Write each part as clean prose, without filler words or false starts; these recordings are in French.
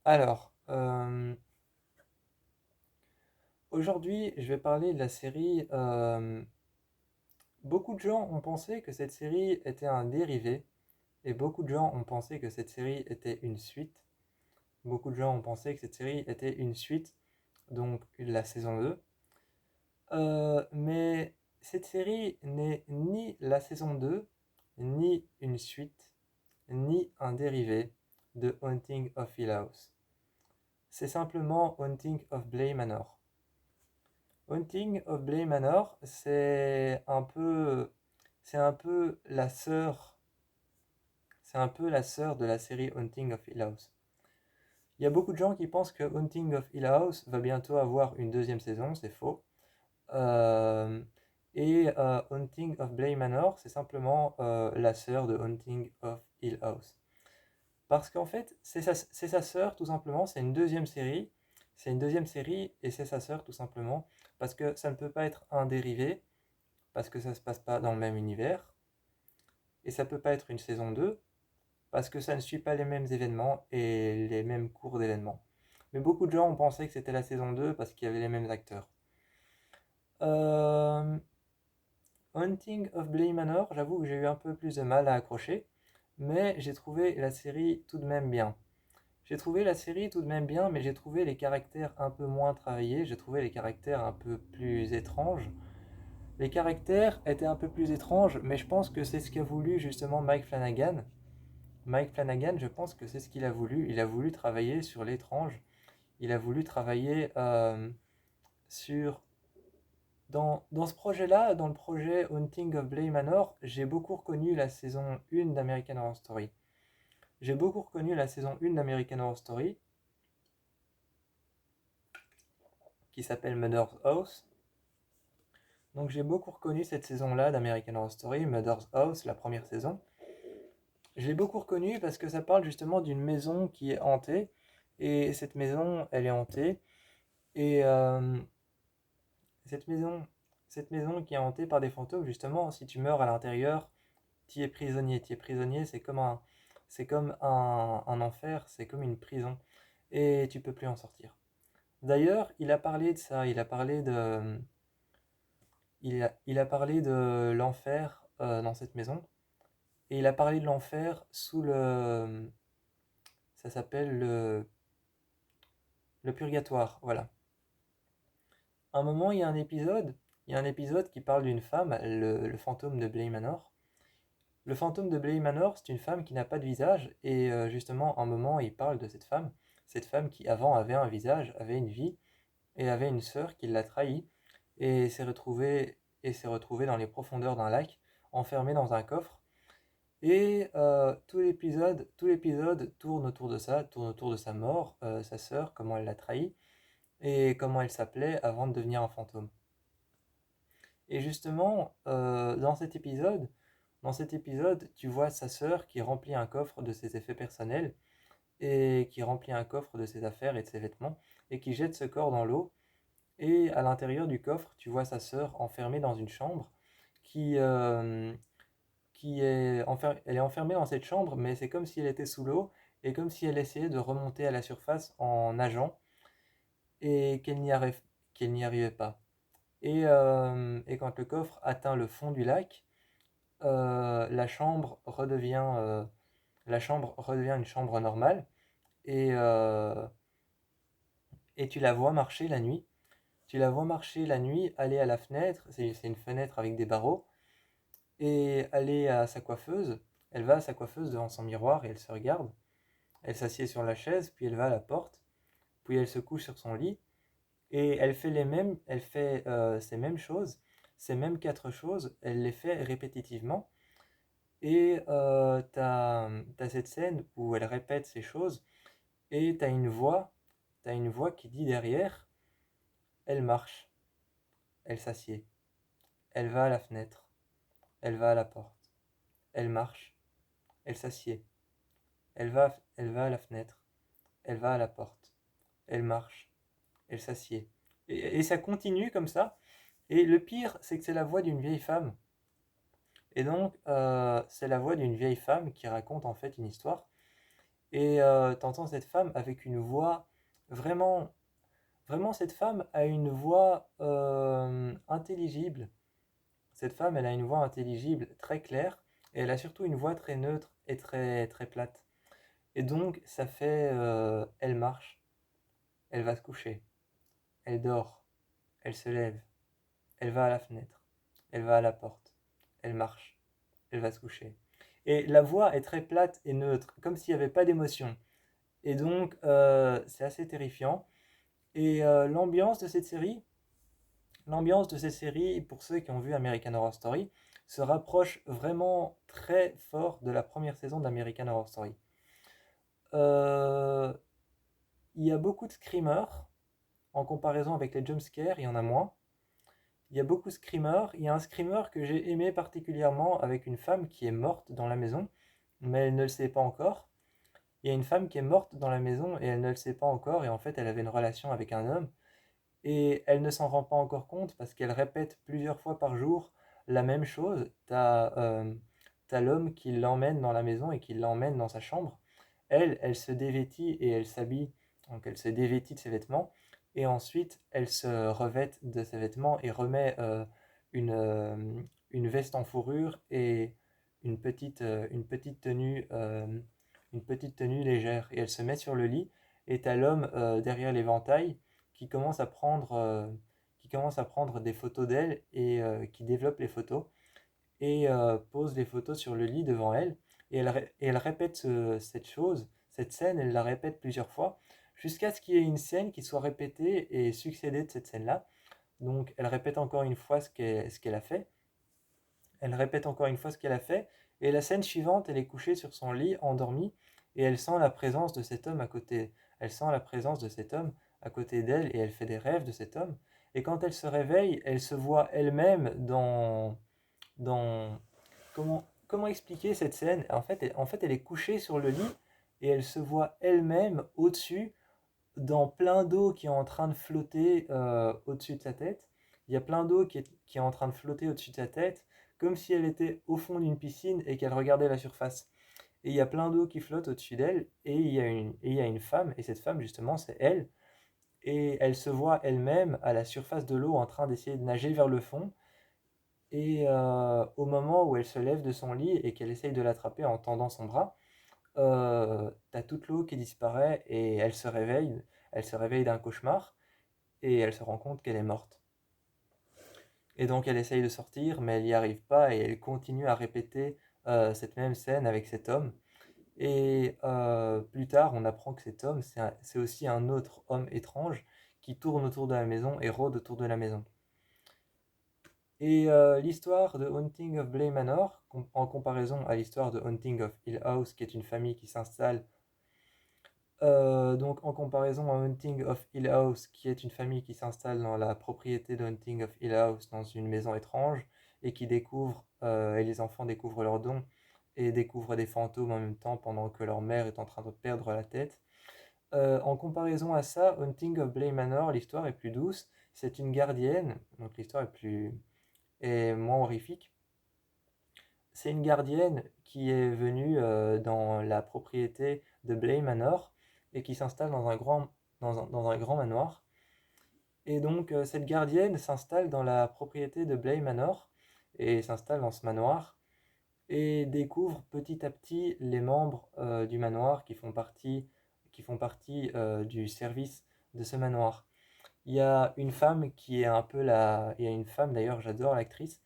Alors, aujourd'hui, je vais parler de la série. Beaucoup de gens ont pensé que cette série était un dérivé, et beaucoup de gens ont pensé que cette série était une suite. Beaucoup de gens ont pensé que cette série était une suite, donc la saison 2. Mais cette série n'est ni la saison 2, ni une suite, ni un dérivé de Haunting of Hill House. C'est simplement Haunting of Bly Manor. Haunting of Bly Manor, c'est un peu la sœur, c'est un peu la sœur de la série Haunting of Hill House. Il y a beaucoup de gens qui pensent que Haunting of Hill House va bientôt avoir une deuxième saison, c'est faux. Euh, Haunting of Bly Manor, c'est simplement la sœur de Haunting of Hill House. Parce qu'en fait, c'est sa sœur tout simplement, c'est une deuxième série. C'est une deuxième série et c'est sa sœur tout simplement. Parce que ça ne peut pas être un dérivé, parce que ça ne se passe pas dans le même univers. Et ça ne peut pas être une saison 2 parce que ça ne suit pas les mêmes événements et les mêmes cours d'événements. Mais beaucoup de gens ont pensé que c'était la saison 2 parce qu'il y avait les mêmes acteurs. Euh, Haunting of Bly Manor, j'avoue que j'ai eu un peu plus de mal à accrocher, mais j'ai trouvé la série tout de même bien. J'ai trouvé la série tout de même bien, mais j'ai trouvé les caractères un peu moins travaillés, j'ai trouvé les caractères un peu plus étranges. Les caractères étaient un peu plus étranges, mais je pense que c'est ce qu'a voulu justement Mike Flanagan. Mike Flanagan, je pense que c'est ce qu'il a voulu. Il a voulu travailler sur l'étrange. Il a voulu travailler sur... Dans ce projet-là, dans le projet Haunting of Bly Manor, j'ai beaucoup reconnu la saison 1 d'American Horror Story. J'ai beaucoup reconnu la saison 1 d'American Horror Story, qui s'appelle Mother's House. Donc j'ai beaucoup reconnu cette saison-là d'American Horror Story, Mother's House, la première saison. Je l'ai beaucoup reconnu parce que ça parle justement d'une maison qui est hantée. Et cette maison, elle est hantée. Et cette maison, cette maison qui est hantée par des fantômes, justement, si tu meurs à l'intérieur, tu es prisonnier. Tu es prisonnier, c'est comme un enfer, c'est comme une prison. Et tu peux plus en sortir. D'ailleurs, il a parlé de ça, il a parlé de l'enfer dans cette maison. Et il a parlé de l'enfer sous le... Ça s'appelle le purgatoire, voilà. À un moment, il y a un épisode qui parle d'une femme, le fantôme de Bly Manor. Le fantôme de Bly Manor, c'est une femme qui n'a pas de visage, et justement, à un moment, il parle de cette femme qui avant avait un visage, avait une vie, et avait une sœur qui l'a trahi, et s'est retrouvée dans les profondeurs d'un lac, enfermée dans un coffre. Et tout l'épisode tourne autour de ça, tourne autour de sa mort, sa sœur, comment elle l'a trahi, et comment elle s'appelait avant de devenir un fantôme. Et justement, dans cet épisode, tu vois sa sœur qui remplit un coffre de ses effets personnels et qui remplit un coffre de ses affaires et de ses vêtements et qui jette ce corps dans l'eau. Et à l'intérieur du coffre, tu vois sa sœur enfermée dans une chambre qui, elle est enfermée dans cette chambre, mais c'est comme si elle était sous l'eau et comme si elle essayait de remonter à la surface en nageant et qu'elle n'y arrivait pas. Et quand le coffre atteint le fond du lac, la chambre redevient une chambre normale et, euh, et tu la vois marcher la nuit. Tu la vois marcher la nuit, aller à la fenêtre, c'est une fenêtre avec des barreaux, et aller à sa coiffeuse. Elle va à sa coiffeuse devant son miroir et elle se regarde. Elle s'assied sur la chaise, puis elle va à la porte, puis elle se couche sur son lit et elle fait ces mêmes choses, ces mêmes quatre choses, elle les fait répétitivement. Et t'as cette scène où elle répète ces choses et t'as une voix qui dit derrière, elle marche, elle s'assied, elle va à la fenêtre, elle va à la porte, elle marche, elle s'assied, elle va à la fenêtre, elle va à la porte, elle marche, elle s'assied. Et ça continue comme ça. Et le pire, c'est que c'est la voix d'une vieille femme. Et donc, c'est la voix d'une vieille femme qui raconte en fait une histoire. Et t'entends cette femme avec une voix vraiment, vraiment cette femme a une voix intelligible. Cette femme, elle a une voix intelligible, très claire, et elle a surtout une voix très neutre et très, très plate. Et donc, ça fait, elle marche, elle va se coucher, elle dort, elle se lève, elle va à la fenêtre, elle va à la porte, elle marche, elle va se coucher. Et la voix est très plate et neutre, comme s'il n'y avait pas d'émotion. Et donc, c'est assez terrifiant. Et l'ambiance de cette série, pour ceux qui ont vu American Horror Story, se rapproche vraiment très fort de la première saison d'American Horror Story. Euh, il y a beaucoup de screamers, en comparaison avec les jumpscares, il y en a moins. Il y a beaucoup de screamers. Il y a un screamer que j'ai aimé particulièrement avec une femme qui est morte dans la maison, mais elle ne le sait pas encore. Il y a une femme qui est morte dans la maison et elle ne le sait pas encore, et en fait elle avait une relation avec un homme, et elle ne s'en rend pas encore compte parce qu'elle répète plusieurs fois par jour la même chose. T'as l'homme qui l'emmène dans la maison et qui l'emmène dans sa chambre. Elle se dévêtit et elle s'habille, donc elle se dévêtit de ses vêtements, et ensuite elle se revête de ses vêtements et remet une, euh, une veste en fourrure et une petite tenue légère. Et elle se met sur le lit, et t'as l'homme derrière l'éventail qui commence à prendre des photos d'elle et qui développe les photos et pose les photos sur le lit devant elle. Et elle répète cette chose, cette scène, elle la répète plusieurs fois jusqu'à ce qu'il y ait une scène qui soit répétée et succédée de cette scène-là. Donc elle répète encore une fois ce qu'elle a fait. Elle répète encore une fois ce qu'elle a fait. Et la scène suivante, elle est couchée sur son lit, endormie, et elle sent la présence de cet homme à côté. Elle sent la présence de cet homme à côté d'elle et elle fait des rêves de cet homme. Et quand elle se réveille, elle se voit elle-même dans... Comment expliquer cette scène? En fait, elle est couchée sur le lit et elle se voit elle-même au-dessus, dans plein d'eau qui est en train de flotter au-dessus de sa tête. Il y a plein d'eau qui est en train de flotter au-dessus de sa tête, comme si elle était au fond d'une piscine et qu'elle regardait la surface. Et il y a plein d'eau qui flotte au-dessus d'elle, et il y a une femme, et cette femme, justement, c'est elle. Et elle se voit elle-même à la surface de l'eau en train d'essayer de nager vers le fond. Et au moment où elle se lève de son lit et qu'elle essaye de l'attraper en tendant son bras, t'as toute l'eau qui disparaît et elle se réveille d'un cauchemar et elle se rend compte qu'elle est morte. Et donc elle essaye de sortir, mais elle n'y arrive pas et elle continue à répéter cette même scène avec cet homme. Et plus tard, on apprend que cet homme, c'est aussi un autre homme étrange qui tourne autour de la maison et rôde autour de la maison. Et l'histoire de Haunting of Bly Manor, en comparaison à l'histoire de Haunting of Hill House, qui est une famille qui s'installe, donc en comparaison à Haunting of Hill House, qui est une famille qui s'installe dans la propriété de Haunting of Hill House, dans une maison étrange, et qui découvre, et les enfants découvrent leurs dons, et découvrent des fantômes en même temps pendant que leur mère est en train de perdre la tête. En comparaison à ça, Haunting of Bly Manor, l'histoire est plus douce. C'est une gardienne, donc l'histoire est moins horrifique. C'est une gardienne qui est venue dans la propriété de Bly Manor et qui s'installe dans un grand manoir. Et donc cette gardienne s'installe dans la propriété de Bly Manor et s'installe dans ce manoir et découvre petit à petit les membres du manoir qui font partie du service de ce manoir. Il y a une femme qui est un peu la... Il y a une femme d'ailleurs, j'adore l'actrice.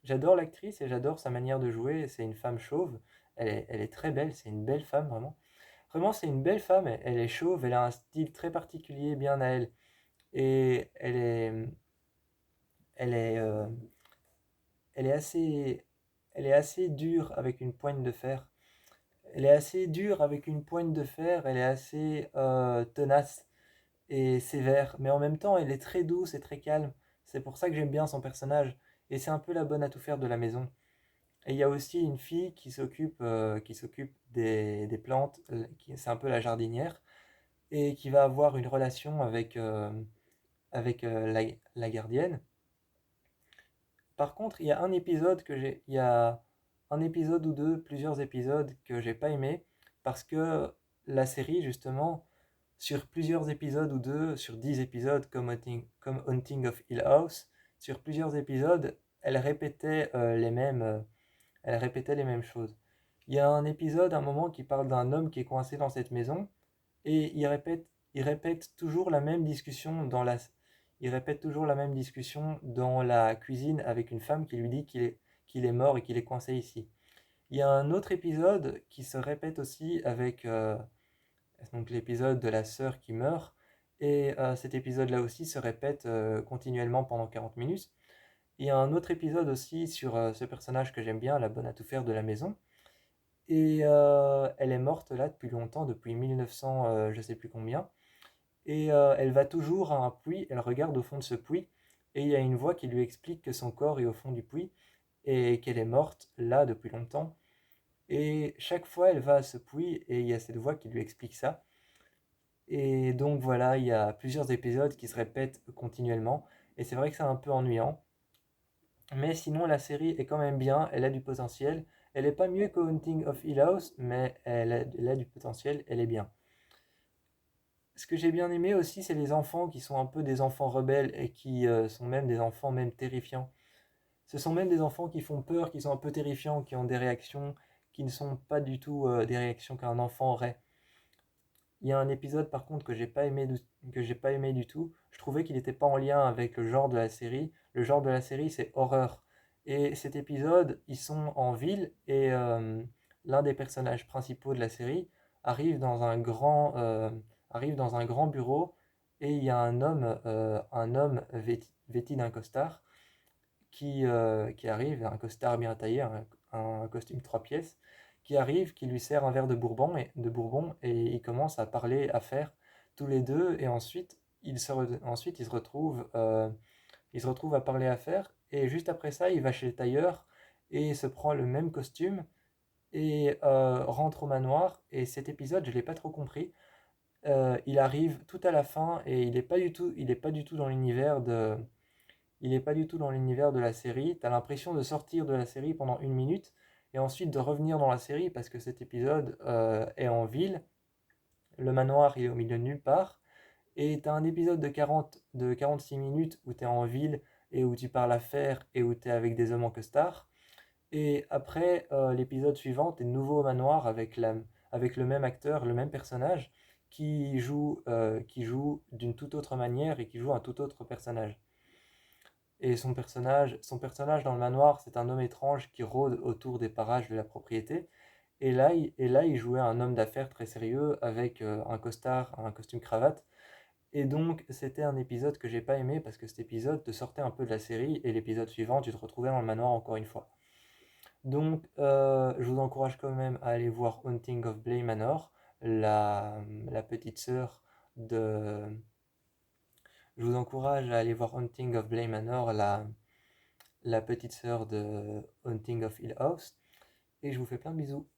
J'adore l'actrice et j'adore sa manière de jouer. C'est une femme chauve. Elle est très belle. C'est une belle femme, vraiment. Vraiment, c'est une belle femme. Elle est chauve. Elle a un style très particulier, bien à elle. Et elle est, euh, elle est assez dure avec une poigne de fer. Elle est assez dure avec une poigne de fer. Elle est assez tenace et sévère. Mais en même temps, elle est très douce et très calme. C'est pour ça que j'aime bien son personnage. Et c'est un peu la bonne à tout faire de la maison. Et il y a aussi une fille qui s'occupe des plantes, c'est un peu la jardinière, et qui va avoir une relation avec la gardienne. Par contre, il y a un épisode ou deux, plusieurs épisodes que j'ai pas aimé, parce que la série, justement, sur plusieurs épisodes ou deux, sur 10 épisodes comme Haunting of Hill House, sur plusieurs épisodes, elle répétait les mêmes choses. Il y a un épisode, un moment, qui parle d'un homme qui est coincé dans cette maison et il répète toujours la même discussion il répète toujours la même discussion dans la cuisine avec une femme qui lui dit qu'il est mort et qu'il est coincé ici. Il y a un autre épisode qui se répète aussi avec donc l'épisode de la sœur qui meurt. Et cet épisode-là aussi se répète continuellement pendant 40 minutes. Il y a un autre épisode aussi sur ce personnage que j'aime bien, la bonne à tout faire de la maison. Et elle est morte là depuis longtemps, depuis 1900, je sais plus combien. Et elle va toujours à un puits, elle regarde au fond de ce puits, et il y a une voix qui lui explique que son corps est au fond du puits, et qu'elle est morte là depuis longtemps. Et chaque fois, elle va à ce puits, et il y a cette voix qui lui explique ça. Et donc voilà, il y a plusieurs épisodes qui se répètent continuellement, et c'est vrai que c'est un peu ennuyant. Mais sinon, la série est quand même bien, elle a du potentiel. Elle n'est pas mieux que Haunting of Hill House, mais elle a du potentiel, elle est bien. Ce que j'ai bien aimé aussi, c'est les enfants qui sont un peu des enfants rebelles et qui sont même des enfants même terrifiants. Ce sont même des enfants qui font peur, qui sont un peu terrifiants, qui ont des réactions qui ne sont pas du tout des réactions qu'un enfant aurait. Il y a un épisode par contre que j'ai pas aimé du tout. Je trouvais qu'il n'était pas en lien avec le genre de la série. Le genre de la série, c'est horreur. Et cet épisode, ils sont en ville et l'un des personnages principaux de la série arrive dans arrive dans un grand bureau et il y a un homme vêti d'un costard qui arrive, un costard bien taillé, un costume 3 pièces, qui arrive, qui lui sert un verre de bourbon et ils commencent à parler, à faire tous les deux, et ensuite ensuite ils se retrouvent à parler à faire, et juste après ça, il va chez le tailleur et se prend le même costume et rentre au manoir. Et cet épisode, je l'ai pas trop compris. Il arrive tout à la fin et il est pas du tout dans il n'est pas du tout dans l'univers de la série. Tu as l'impression de sortir de la série pendant 1 minute et ensuite de revenir dans la série parce que cet épisode est en ville. Le manoir il est au milieu de nulle part. Et tu as un épisode de 46 minutes où tu es en ville et où tu parles à faire et où tu es avec des hommes en costard. Et après, l'épisode suivant, tu es de nouveau au manoir avec le même acteur, le même personnage qui joue d'une toute autre manière et qui joue un tout autre personnage. Et son personnage dans le manoir, c'est un homme étrange qui rôde autour des parages de la propriété. Et là, il jouait un homme d'affaires très sérieux avec un costard, un costume cravate. Et donc, c'était un épisode que j'ai pas aimé parce que cet épisode te sortait un peu de la série et l'épisode suivant, tu te retrouvais dans le manoir encore une fois. Donc, je vous encourage quand même à aller voir Haunting of Bly Manor, la petite sœur de. Je vous encourage à aller voir Haunting of Bly Manor, la petite sœur de Haunting of Hill House. Et je vous fais plein de bisous.